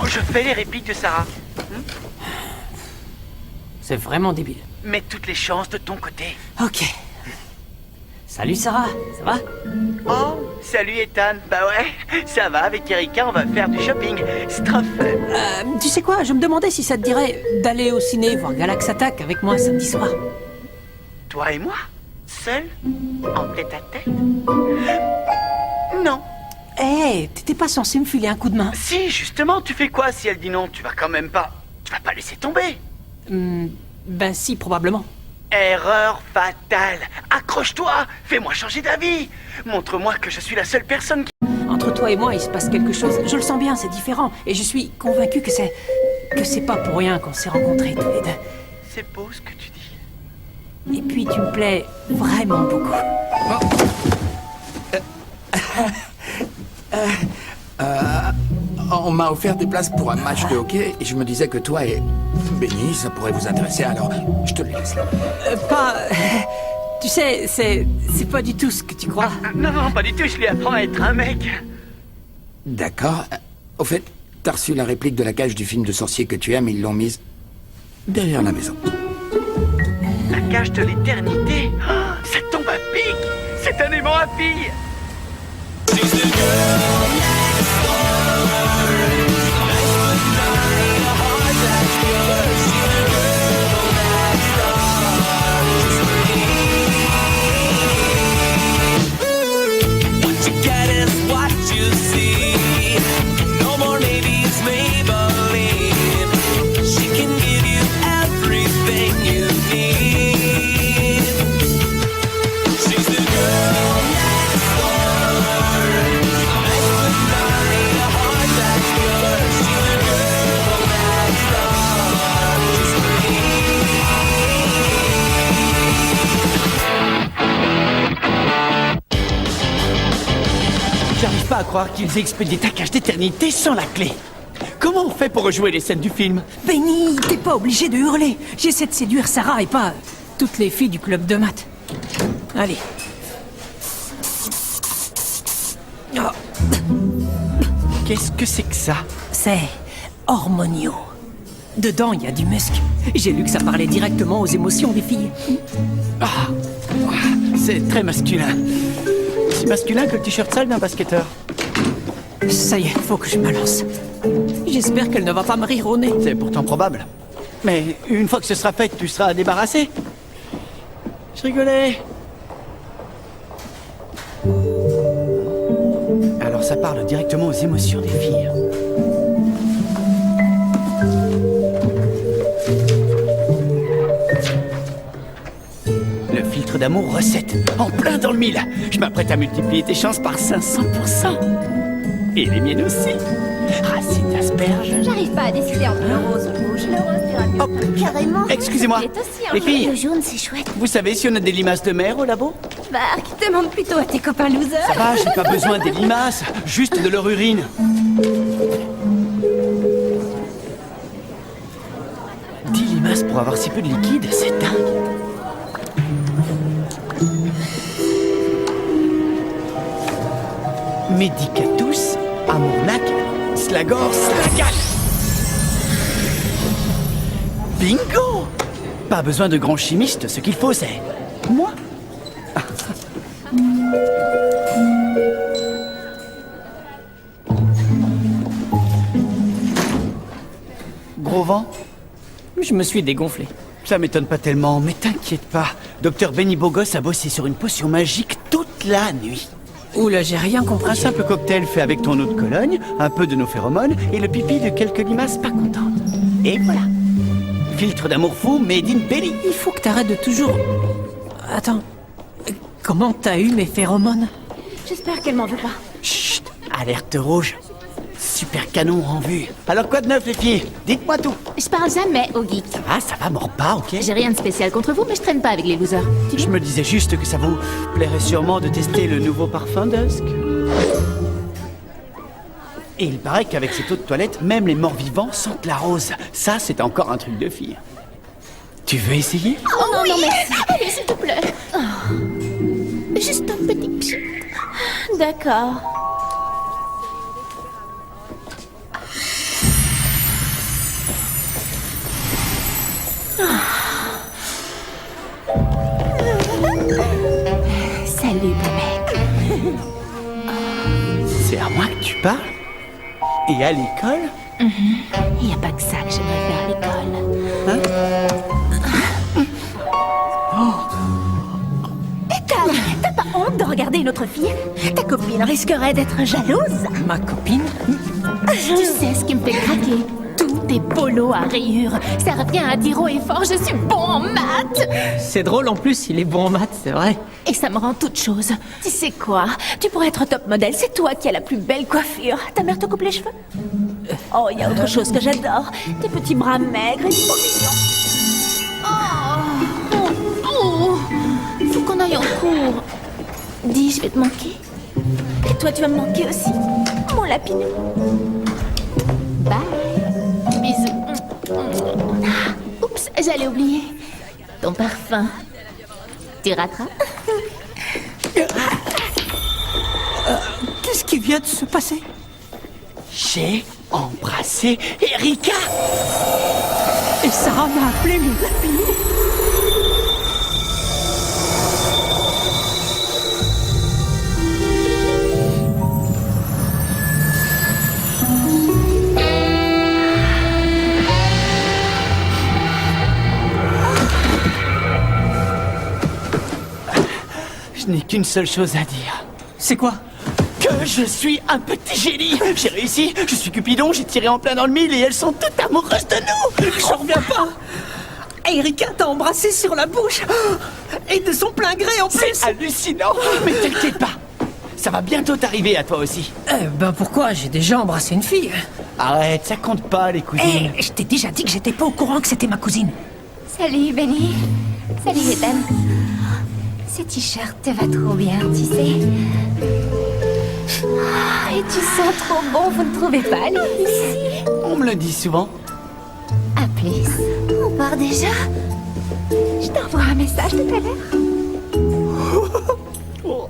je fais les répliques de Sarah. C'est vraiment débile. Mets toutes les chances de ton côté. Ok. Salut Sarah, ça va? Oh, salut Ethan. Bah ouais, ça va, avec Erika, on va faire du shopping. C'est trop fun. Tu sais quoi, je me demandais si ça te dirait d'aller au ciné voir Galax Attack avec moi samedi soir. Toi et moi? Seul? En tête à tête? Non. Hé, t'étais pas censé me filer un coup de main? Si, justement, tu fais quoi si elle dit non? Tu vas quand même pas... Tu vas pas laisser tomber. Ben si, probablement. Erreur fatale. Accroche-toi. Fais-moi changer d'avis. Montre-moi que je suis la seule personne qui... Entre toi et moi, il se passe quelque chose. Je le sens bien, c'est différent. Et je suis convaincu que c'est pas pour rien qu'on s'est rencontrés tous les deux. C'est beau ce que tu dis. Et puis tu me plais vraiment beaucoup. On m'a offert des places pour un match de hockey et je me disais que toi et Benny, ça pourrait vous intéresser, alors je te le laisse. Tu sais, c'est pas du tout ce que tu crois. Non, non, pas du tout. Je lui apprends à être un mec. D'accord. Au fait, t'as reçu la réplique de la cage du film de sorcier que tu aimes, ils l'ont mise derrière la maison. La cage de l'éternité. Oh, ça tombe à pic. C'est un aimant à fille. J'arrive pas à croire qu'ils aient expédié ta cage d'éternité sans la clé. Comment on fait pour rejouer les scènes du film? Benny, t'es pas obligé de hurler. J'essaie de séduire Sarah et pas toutes les filles du club de maths. Allez. Oh. Qu'est-ce que c'est que ça? C'est hormonio. Dedans, il y a du muscle. J'ai lu que ça parlait directement aux émotions des filles. Ah, c'est très masculin. Aussi masculin que le t-shirt sale d'un basketteur. Ça y est, faut que je me lance. J'espère qu'elle ne va pas me rire au nez. C'est pourtant probable. Mais une fois que ce sera fait, tu seras débarrassé. Je rigolais. Alors ça parle directement aux émotions des filles. Le filtre d'amour recette, en plein dans le mille. Je m'apprête à multiplier tes chances par 500%. Et les miennes aussi. Racine d'asperge. J'arrive pas à décider entre le rose ou le rouge. Le rose sera mieux. Hop. Carrément. Excusez-moi. Il est aussi un Les jaune. filles. Le jaune, c'est chouette. Vous savez si on a des limaces de mer au labo? Bah, demande plutôt à tes copains losers. Ça va, j'ai pas besoin des limaces, juste de leur urine. 10 limaces pour avoir si peu de liquide, c'est dingue. Medicatus, Amournac, Slagor, Slagal. Bingo! Pas besoin de grands chimistes, ce qu'il faut c'est... moi. Gros vent? Je me suis dégonflé. Ça m'étonne pas tellement, mais t'inquiète pas. Docteur Benny Bogos a bossé sur une potion magique toute la nuit. Oula, j'ai rien compris. Un simple cocktail fait avec ton eau de Cologne, un peu de nos phéromones et le pipi de quelques limaces pas contentes. Et voilà. Filtre d'amour fou made in Belly. Il faut que t'arrêtes de toujours... Attends. Comment t'as eu mes phéromones? J'espère qu'elle m'en veut pas. Chut, alerte rouge. Super canon en vue. Alors quoi de neuf les filles? Dites-moi tout. Je parle jamais aux geeks. Ça va, mords pas, ok? J'ai rien de spécial contre vous, mais je traîne pas avec les losers. Tu Je me disais juste que ça vous plairait sûrement de tester le nouveau parfum Dusk. Et il paraît qu'avec cette eau de toilette, même les morts vivants sentent la rose. Ça, c'est encore un truc de fille. Tu veux essayer? Oh non, non, merci. Allez, s'il te plaît. Oh. Juste un petit pchit. D'accord. parles? Et à l'école? Il n'y a pas que ça que j'aimerais faire à l'école. Ethan, t'as pas honte de regarder une autre fille? Ta copine risquerait d'être jalouse. Ma copine? Tu sais ce qui me fait craquer? Tous tes polos à rayures. Ça revient à dire haut et fort, je suis bon en maths. C'est drôle en plus, il est bon en maths, c'est vrai. Et ça me rend toute chose. Tu sais quoi? Tu pourrais être top modèle, c'est toi qui as la plus belle coiffure. Ta mère te coupe les cheveux? Oh, il y a autre chose que j'adore. Tes petits bras maigres et trop mignons. Oh, faut qu'on aille en cours. Dis, je vais te manquer. Et toi, tu vas me manquer aussi, mon lapinou. Bye. Bisous. Oups, j'allais oublier. Ton parfum. Tu rattrapes? Qu'est-ce qui vient de se passer? J'ai embrassé Erika. Et Sarah m'a appelé mon lapinou. Je n'ai qu'une seule chose à dire. C'est quoi? Que je suis un petit génie. J'ai réussi, je suis Cupidon, j'ai tiré en plein dans le mille et elles sont toutes amoureuses de nous. J'en reviens pas. Erika t'a embrassé sur la bouche. Et de son plein gré en plus. C'est hallucinant. Mais t'inquiète pas, ça va bientôt t'arriver à toi aussi. Pourquoi? J'ai déjà embrassé une fille. Arrête, ça compte pas les cousines. Je t'ai déjà dit que j'étais pas au courant que c'était ma cousine. Salut, Benny. Salut, Ethan. Ce t-shirt te va trop bien, tu sais. Ah, et tu sens trop bon, vous ne trouvez pas, les filles? On me le dit souvent. À plus. On part déjà? Je t'envoie un message tout à l'heure. Oh,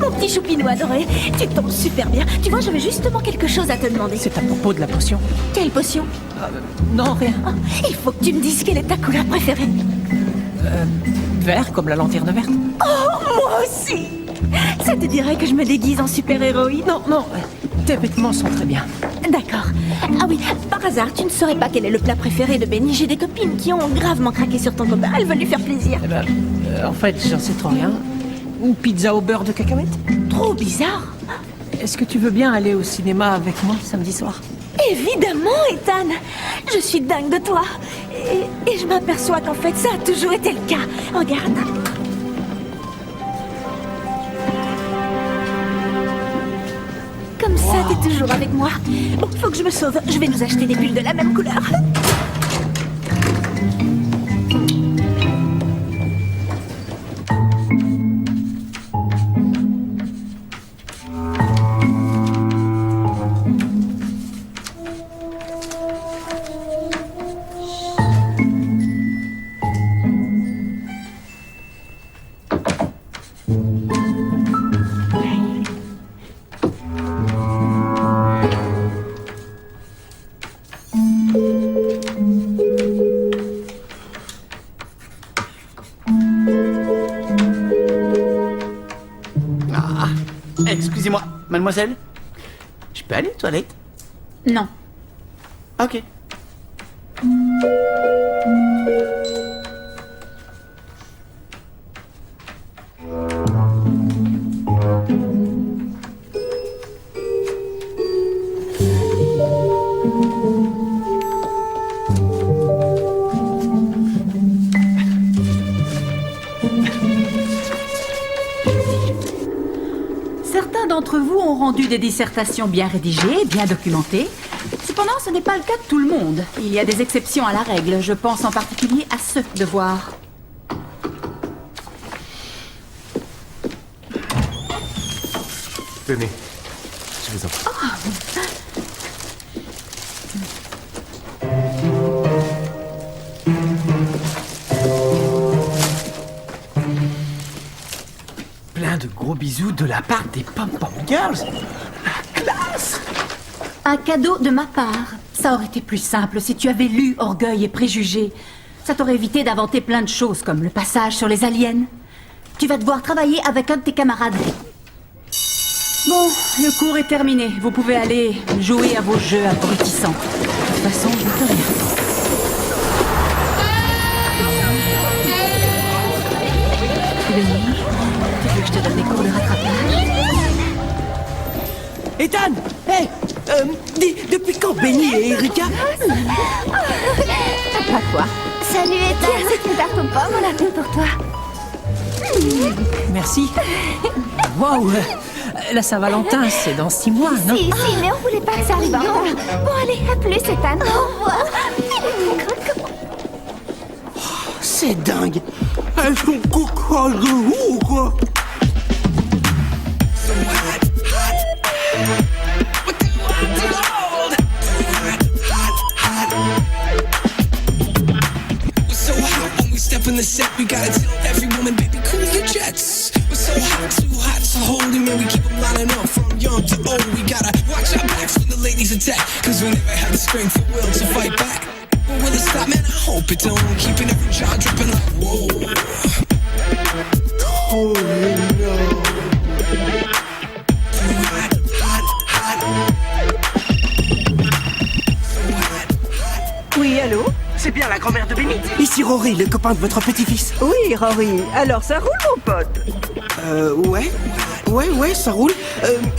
mon petit choupinou adoré, tu tombes super bien. Tu vois, j'avais justement quelque chose à te demander. C'est à propos de la potion. Quelle potion? Non, rien. Oh, il faut que tu me dises quelle est ta couleur préférée. Vert comme la lanterne verte. Oh, moi aussi. Ça te dirait que je me déguise en super-héroïne? Non, tes vêtements sont très bien. D'accord. Ah oui, par hasard, tu ne saurais pas quel est le plat préféré de Benny? J'ai des copines qui ont gravement craqué sur ton copain. Elles veulent lui faire plaisir. En fait, j'en sais trop rien. Ou pizza au beurre de cacahuète. Trop bizarre. Est-ce que tu veux bien aller au cinéma avec moi samedi soir? Évidemment, Ethan. Je suis dingue de toi. Et je m'aperçois qu'en fait, ça a toujours été le cas. Regarde. Comme ça, t'es toujours avec moi. Bon, faut que je me sauve. Je vais nous acheter des pulls de la même couleur. Excusez-moi, mademoiselle. Je peux aller aux toilettes? Non. Ok. Certains d'entre vous ont rendu des dissertations bien rédigées, bien documentées. Cependant, ce n'est pas le cas de tout le monde. Il y a des exceptions à la règle. Je pense en particulier à ce devoir. Tenez, je vous en prie. Plein de gros bisous de la part des Pom-Pom Girls. La classe! Un cadeau de ma part. Ça aurait été plus simple si tu avais lu Orgueil et Préjugés. Ça t'aurait évité d'inventer plein de choses, comme le passage sur les aliens. Tu vas devoir travailler avec un de tes camarades. Bon, le cours est terminé. Vous pouvez aller jouer à vos jeux abrutissants. De toute façon, je ne peux rien. Benny, tu veux que je te donne des cours de rattrapage? Ethan! Hé! Dis, depuis quand Benny et Erika? Pas quoi. Salut, Ethan. Tiens, c'est une tarte aux pommes, on l'a fait pour toi. Merci. Waouh, la Saint-Valentin, c'est dans 6 mois, non? Si, mais on voulait pas que ça arrive en retard. Bon, allez, à plus, Ethan. Au revoir. Il est très cool. C'est dingue! Elles sont coquilles de ouf, quoi! Step in the set, we gotta tell every woman, baby, cool your jets. We're so hot, so holy, man, we keep them lining up from young to old. We gotta watch our backs when the ladies attack, cause we never have the strength or will to fight back. But will it stop, man? I hope it don't. Keeping every jaw dripping like, whoa. Oh, no. Too hot, hot, hot. So hot, hot. Oui, allô? C'est bien la grand-mère de Benny. Ici Rory, le copain de votre petit-fils. Oui, Rory. Alors, ça roule, mon pote? Ouais, ça roule.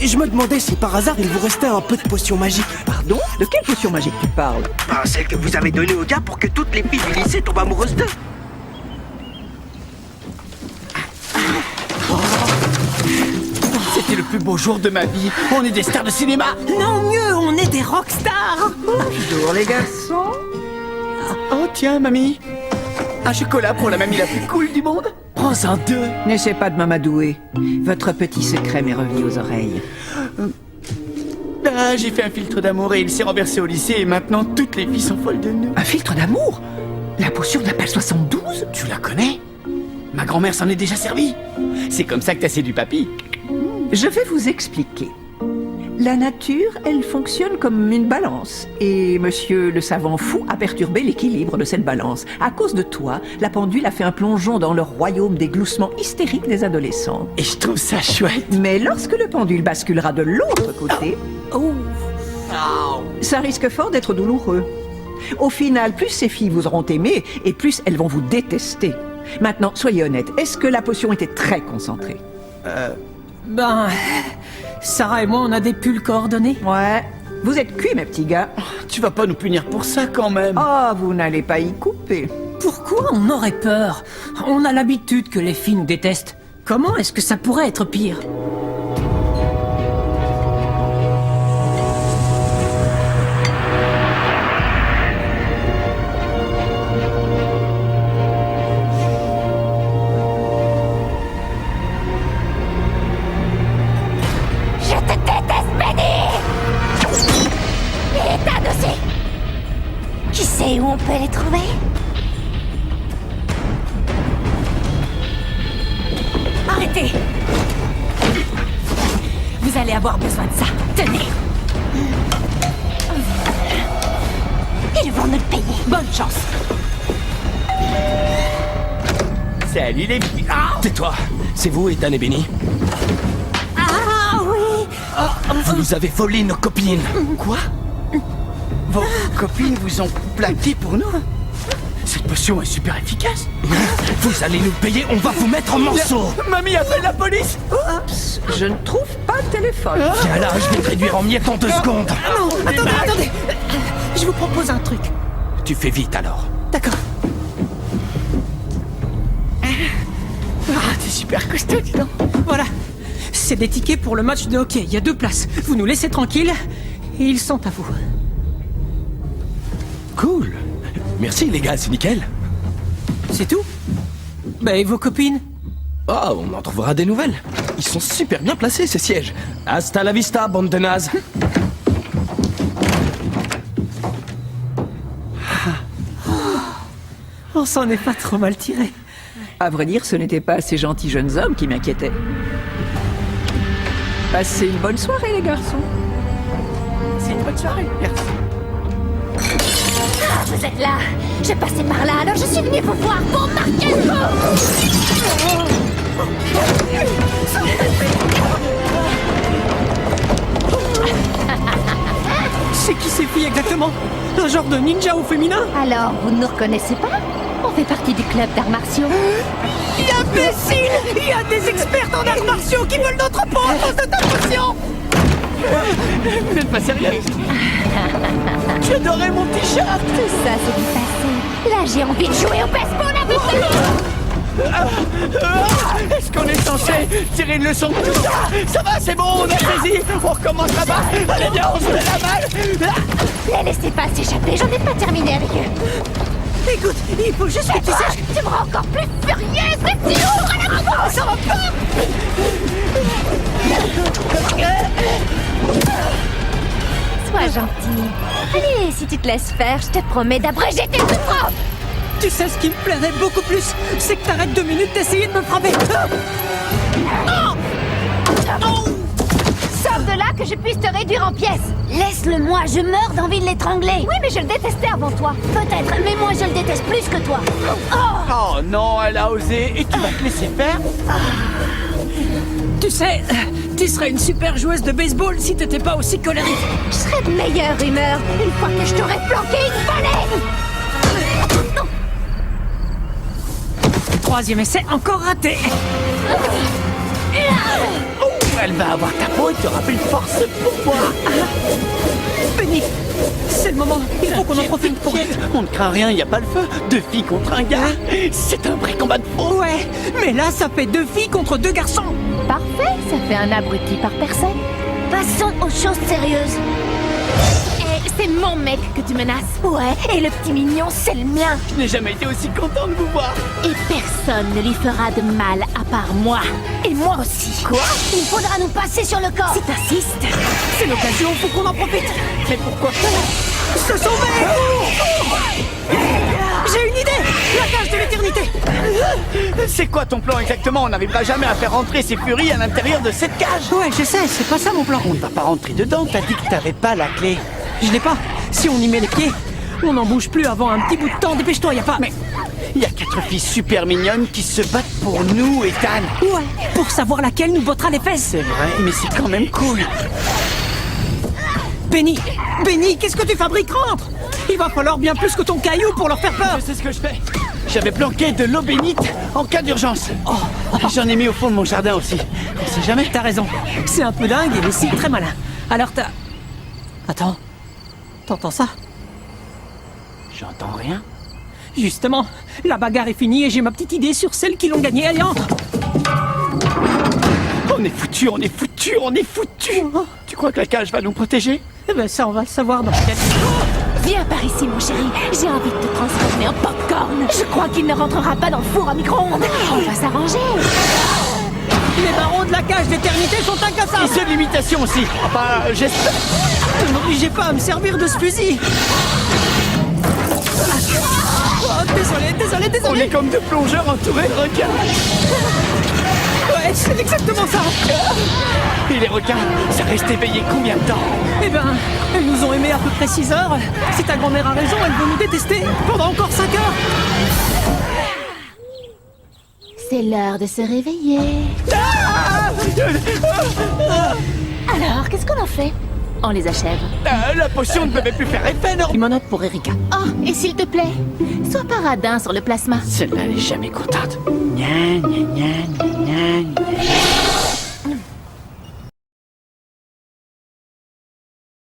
Je me demandais si par hasard il vous restait un peu de potion magique. Pardon? De quelle potion magique tu parles? Ah, celle que vous avez donnée au gars pour que toutes les filles du lycée tombent amoureuses d'eux. C'était le plus beau jour de ma vie. On est des stars de cinéma. Non, mieux, on est des rockstars. Bonjour, les garçons. Oh tiens, mamie. Un chocolat pour la mamie la plus cool du monde. Prends-en 2. N'essaie pas de m'amadouer. Votre petit secret m'est revenu aux oreilles. Ah, j'ai fait un filtre d'amour et il s'est renversé au lycée et maintenant toutes les filles sont folles de nous. Un filtre d'amour? La potion de la page 72? Tu la connais? Ma grand-mère s'en est déjà servie. C'est comme ça que t'as séduit papy. Je vais vous expliquer. La nature, elle fonctionne comme une balance. Et monsieur le savant fou a perturbé l'équilibre de cette balance. À cause de toi, la pendule a fait un plongeon dans le royaume des gloussements hystériques des adolescents. Et je trouve ça chouette. Mais lorsque le pendule basculera de l'autre côté, ça risque fort d'être douloureux. Au final, plus ces filles vous auront aimé, et plus elles vont vous détester. Maintenant, soyez honnête, est-ce que la potion était très concentrée? Ben, Sarah et moi, on a des pulls coordonnés. Ouais. Vous êtes cuits, mes petits gars. Tu vas pas nous punir pour ça quand même. Oh, vous n'allez pas y couper. Pourquoi on aurait peur? On a l'habitude que les filles nous détestent. Comment est-ce que ça pourrait être pire? Qui sait où on peut les trouver? Arrêtez! Vous allez avoir besoin de ça. Tenez! Ils vont nous le payer. Bonne chance. Salut les filles. Ah, Tais-toi. C'est vous, Ethan et Benny? Ah oui! Vous nous avez volé nos copines. quoi? Vos copines vous ont plaqué pour nous? Cette potion est super efficace. Vous allez nous payer, on va vous mettre en morceaux. Mamie, appelle la police. Oups, je ne trouve pas de téléphone. Viens là, je vais te réduire en miettes en 2 secondes. Non, attendez. Je vous propose un truc. Tu fais vite alors. D'accord. Ah, t'es super costaud, dis donc. Voilà. C'est des tickets pour le match de hockey. Il y a 2 places. Vous nous laissez tranquilles et ils sont à vous. Cool. Merci les gars, c'est nickel. C'est tout? Bah et vos copines? Oh, on en trouvera des nouvelles. Ils sont super bien placés ces sièges. Hasta la vista, bande de nazes. On s'en est pas trop mal tiré. À vrai dire, ce n'étaient pas ces gentils jeunes hommes qui m'inquiétaient. Passez une bonne soirée, les garçons. C'est une bonne soirée. Merci. Ah, vous êtes là! Je passais par là, alors je suis venue vous voir pour marquer le coup! signifie exactement? Un genre de ninja au féminin? Alors, vous ne nous reconnaissez pas? On fait partie du club d'arts martiaux. Imbécile! Il y a des experts en arts martiaux qui veulent notre peau à cause de ta potion! Vous n'êtes pas sérieuse? J'adorais mon t-shirt. Tout ça, c'est du passé. Là, j'ai envie de jouer au baseball avec vous. Est-ce qu'on est censé tirer une leçon de tout ça? Ça va, c'est bon, on a saisi. On recommence là-bas. Allez bien, on se met la balle. Les laissez pas s'échapper, j'en ai pas terminé avec eux. Écoute, il faut juste que tu saches... Tu me rends encore plus furieuse dès que tu ouvres la bouche. Ça va pas. Sois gentil. Allez, si tu te laisses faire, je te promets d'abréger tes souffrances. Tu sais ce qui me plairait beaucoup plus, c'est que t'arrêtes 2 minutes d'essayer de me frapper. Sors de là que je puisse te réduire en pièces. Laisse-le-moi, je meurs d'envie de l'étrangler. Oui, mais je le détestais avant toi. Peut-être, mais moi je le déteste plus que toi. Oh non, elle a osé. Et tu vas te laisser faire? Tu sais, tu serais une super joueuse de baseball si t'étais pas aussi colérique. Je serais de meilleure humeur une fois que je t'aurais planqué une baleine. Troisième essai encore raté. Elle va avoir ta peau et tu auras plus de force pour moi. Benny, c'est le moment. Il faut qu'on en profite pour... On ne craint rien, il n'y a pas le feu. 2 filles contre un gars. C'est un vrai combat de pro. Ouais, mais là, ça fait 2 filles contre 2 garçons. Parfait, ça fait un abruti par personne. Passons aux choses sérieuses. C'est mon mec que tu menaces. Ouais, et le petit mignon, c'est le mien. Je n'ai jamais été aussi content de vous voir. Et personne ne lui fera de mal à part moi. Et moi aussi. Quoi? Il faudra nous passer sur le corps. Si t'insistes. C'est l'occasion, faut qu'on en profite. Mais pourquoi faire? Se sauver! J'ai une idée! La cage de l'éternité! C'est quoi ton plan exactement? On n'arrivera jamais à faire rentrer ces furies à l'intérieur de cette cage. Ouais, je sais, c'est pas ça mon plan. On ne va pas rentrer dedans, t'as dit que t'avais pas la clé. Je l'ai pas. Si on y met les pieds, on n'en bouge plus avant un petit bout de temps. Dépêche-toi, y a pas... Mais il y a 4 filles super mignonnes qui se battent pour nous, Ethan. Ouais, pour savoir laquelle nous bottera les fesses. C'est vrai, mais c'est quand même cool. Benny, qu'est-ce que tu fabriques? Rentre! Il va falloir bien plus que ton caillou pour leur faire peur. Je sais ce que je fais. J'avais planqué de l'eau bénite en cas d'urgence. J'en ai mis au fond de mon jardin aussi. On sait jamais. T'as raison. C'est un peu dingue et aussi très malin. Alors t'as... Attends. T'entends ça? J'entends rien. Justement, la bagarre est finie et j'ai ma petite idée sur celles qui l'ont gagnée. Allez, entre! On est foutus. Tu crois que la cage va nous protéger? Eh ben ça, on va le savoir dans quelques... Viens par ici, mon chéri. J'ai envie de te transformer en popcorn. Je crois qu'il ne rentrera pas dans le four à micro-ondes. On va s'arranger. Les barreaux de la cage d'éternité sont incassables. Et ceux de l'imitation aussi. Enfin, j'espère. Ne m'obligez pas à me servir de ce fusil. Oh, désolé. On est comme 2 plongeurs entourés de requins. Ouais, c'est exactement ça. Et les requins, ça reste éveillé combien de temps? Eh ben, elles nous ont aimés à peu près 6 heures. Si ta grand-mère a raison, elle veut nous détester pendant encore 5 heures. C'est l'heure de se réveiller. Alors, qu'est-ce qu'on en fait? On les achève. La potion ne devait plus faire effet, non? Limonade pour Erika. Oh, et s'il te plaît, sois pas radin sur le plasma. Celle-là, elle est jamais contente. Gna, gna, gna, gna, gna.